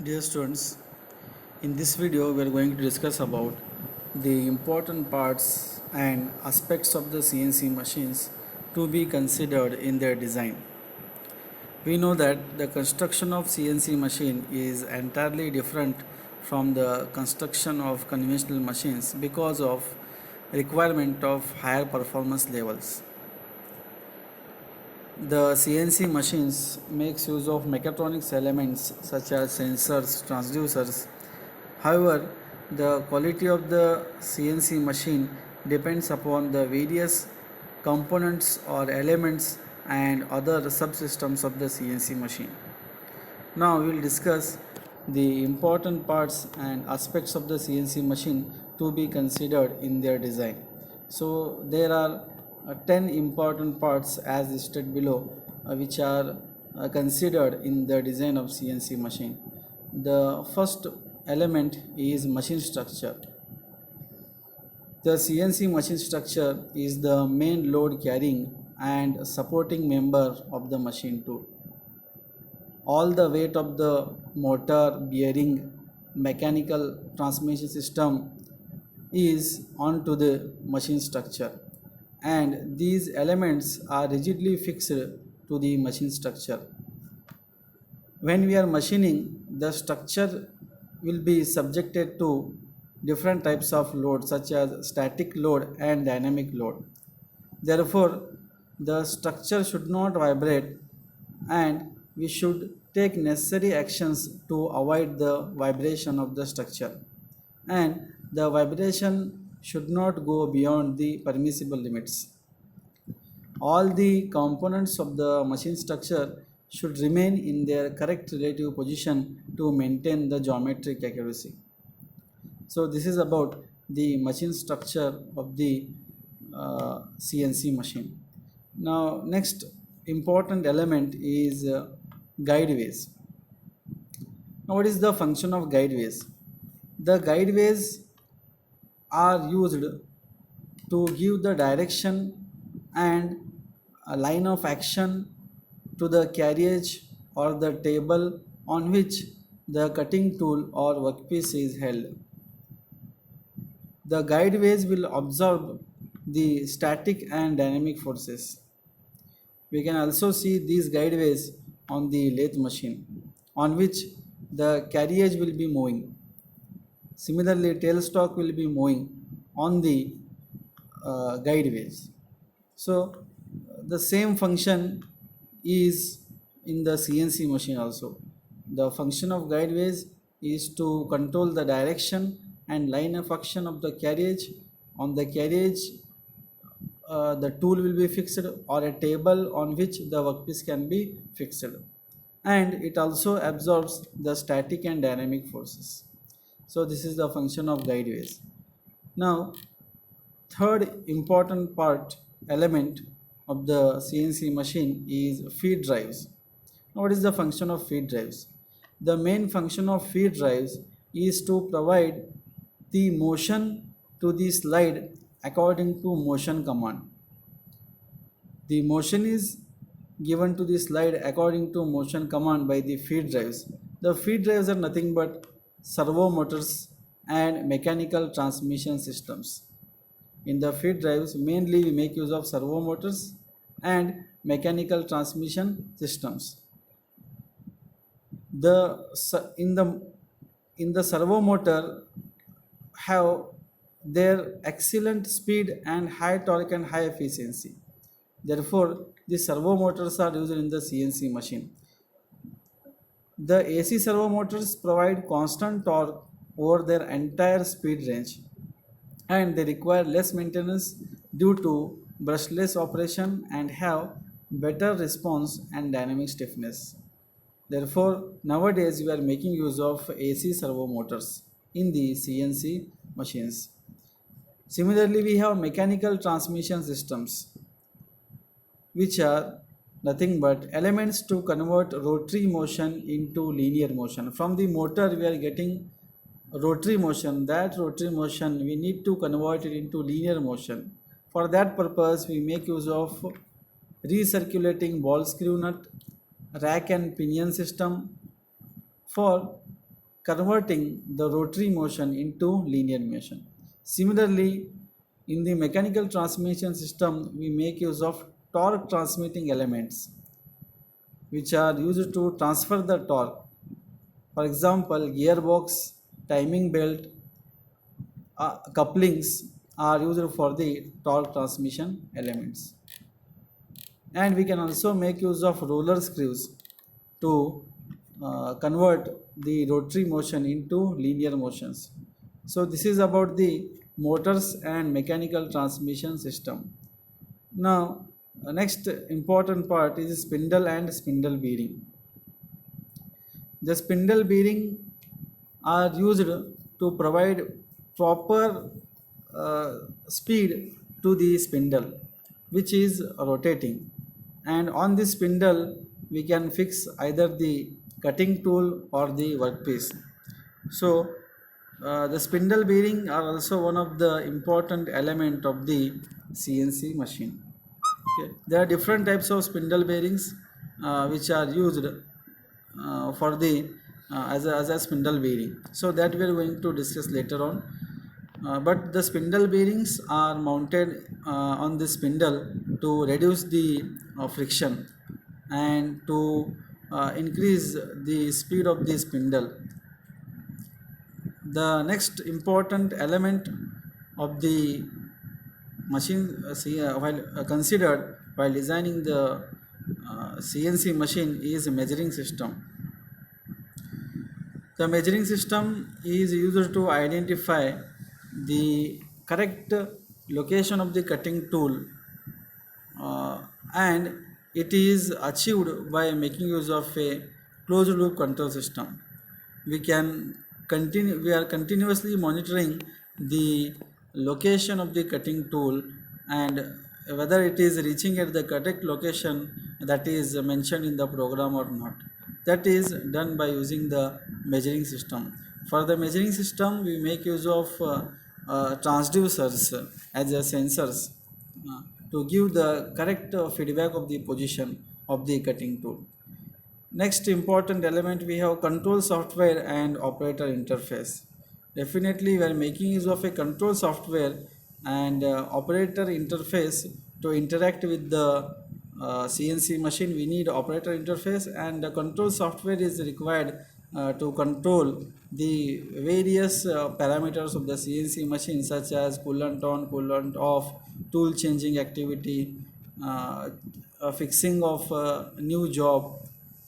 Dear students, in this video we are going to discuss about the important parts and aspects of the CNC machines to be considered in their design. We know that the construction of CNC machine is entirely different from the construction of conventional machines because of requirement of higher performance levels. The CNC machines makes use of mechatronics elements such as sensors, transducers. However, the quality of the CNC machine depends upon the various components or elements and other subsystems of the CNC machine. Now we will discuss the important parts and aspects of the CNC machine to be considered in their design. So there are 10 important parts as listed below which are considered in the design of CNC machine. The first element is machine structure. The CNC machine structure is the main load carrying and supporting member of the machine tool. All the weight of the motor, bearing, mechanical transmission system is onto the machine structure, and these elements are rigidly fixed to the machine structure. When we are machining, the structure will be subjected to different types of load such as static load and dynamic load. Therefore, the structure should not vibrate and we should take necessary actions to avoid the vibration of the structure, and the vibration should not go beyond the permissible limits. All the components of the machine structure should remain in their correct relative position to maintain the geometric accuracy. So this is about the machine structure of the CNC machine. Now next important element is guideways. Now what is the function of guideways? The guideways are used to give the direction and a line of action to the carriage or the table on which the cutting tool or workpiece is held. The guideways will absorb the static and dynamic forces. We can also see these guideways on the lathe machine on which the carriage will be moving. Similarly, tailstock will be moving on the guideways. So the same function is in the CNC machine also. The function of guideways is to control the direction and line of action of the carriage. On the carriage, the tool will be fixed or a table on which the workpiece can be fixed, and it also absorbs the static and dynamic forces. So this is the function of guideways. Now third important part element of the CNC machine is feed drives. Now what is the function of feed drives? The main function of feed drives is to provide the motion to the slide according to motion command. The motion is given to the slide according to motion command by the feed drives. The feed drives are nothing but servo motors and mechanical transmission systems. In the feed drives, mainly we make use of servo motors and mechanical transmission systems. The in the servo motor have their excellent speed and high torque and high efficiency. Therefore, the servo motors are used in the CNC machine. The AC servo motors provide constant torque over their entire speed range, and they require less maintenance due to brushless operation and have better response and dynamic stiffness. Therefore, nowadays we are making use of AC servo motors in the CNC machines. Similarly, we have mechanical transmission systems, which are nothing but elements to convert rotary motion into linear motion. From the motor, we are getting rotary motion. That rotary motion, we need to convert it into linear motion. For that purpose, we make use of recirculating ball screw nut, rack and pinion system. For converting the rotary motion into linear motion. Similarly, in the mechanical transmission system, we make use of torque transmitting elements which are used to transfer the torque. For example, gearbox, timing belt, couplings are used for the torque transmission elements. And we can also make use of roller screws to convert the rotary motion into linear motions. So this is about the motors and mechanical transmission system. Now next important part is spindle and spindle bearing. The spindle bearing are used to provide proper speed to the spindle which is rotating, and on this spindle we can fix either the cutting tool or the workpiece. So the spindle bearing are also one of the important element of the CNC machine. Okay. There are different types of spindle bearings which are used for the as a spindle bearing. So that we are going to discuss later on. But the spindle bearings are mounted on the spindle to reduce the friction and to increase the speed of the spindle. The next important element of the machine while considered while designing the CNC machine is a measuring system. The measuring system is used to identify the correct location of the cutting tool, and it is achieved by making use of a closed loop control system. We are continuously monitoring the location of the cutting tool and whether it is reaching at the correct location that is mentioned in the program or not. That is done by using the measuring system. For the measuring system, we make use of transducers as a sensors to give the correct feedback of the position of the cutting tool. Next important element, we have control software and operator interface. Definitely we are making use of a control software and operator interface to interact with the CNC machine. We need operator interface, and the control software is required to control the various parameters of the CNC machine, such as coolant on, coolant off, tool changing activity, fixing of new job.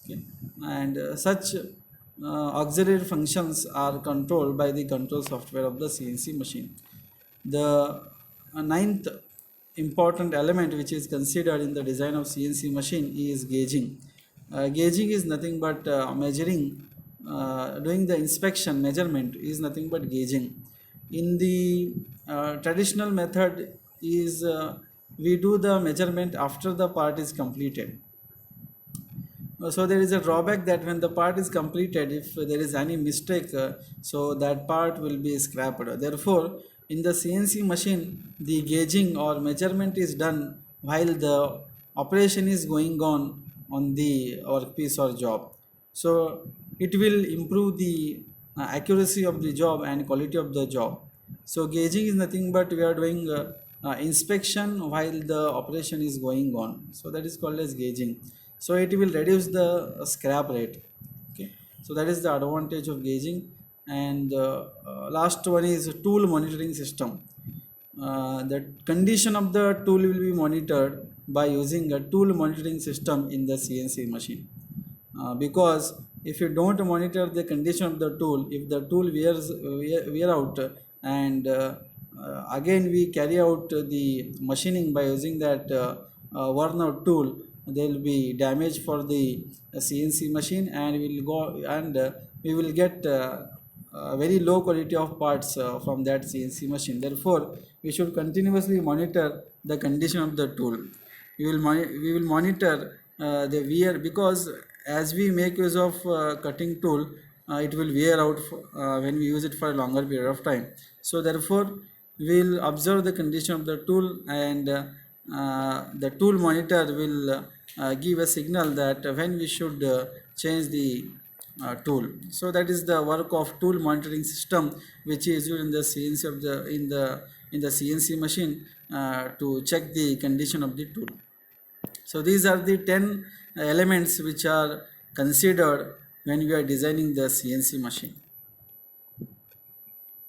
Okay. And such auxiliary functions are controlled by the control software of the CNC machine. The ninth important element which is considered in the design of CNC machine is gauging. Gauging is nothing but measuring, doing the inspection measurement is nothing but gauging. In the traditional method is we do the measurement after the part is completed. So there is a drawback that when the part is completed, if there is any mistake, so that part will be scrapped. Therefore, in the CNC machine, the gauging or measurement is done while the operation is going on the workpiece or job. So it will improve the accuracy of the job and quality of the job. So gauging is nothing but we are doing inspection while the operation is going on. So that is called as gauging. So it will reduce the scrap rate. Okay. So that is the advantage of gauging. And last one is tool monitoring system. The condition of the tool will be monitored by using a tool monitoring system in the CNC machine. Because if you don't monitor the condition of the tool, if the tool wear out, and again we carry out the machining by using that worn out tool, there will be damage for the CNC machine, and we will get very low quality of parts from that CNC machine. Therefore, we should continuously monitor the condition of the tool. We will monitor the wear, because as we make use of cutting tool, it will wear out when we use it for a longer period of time. So therefore, we will observe the condition of the tool, and the tool monitor will give a signal that when we should change the tool. So that is the work of tool monitoring system, which is used in the CNC of the in the CNC machine to check the condition of the tool. So these are the 10 elements which are considered when we are designing the CNC machine.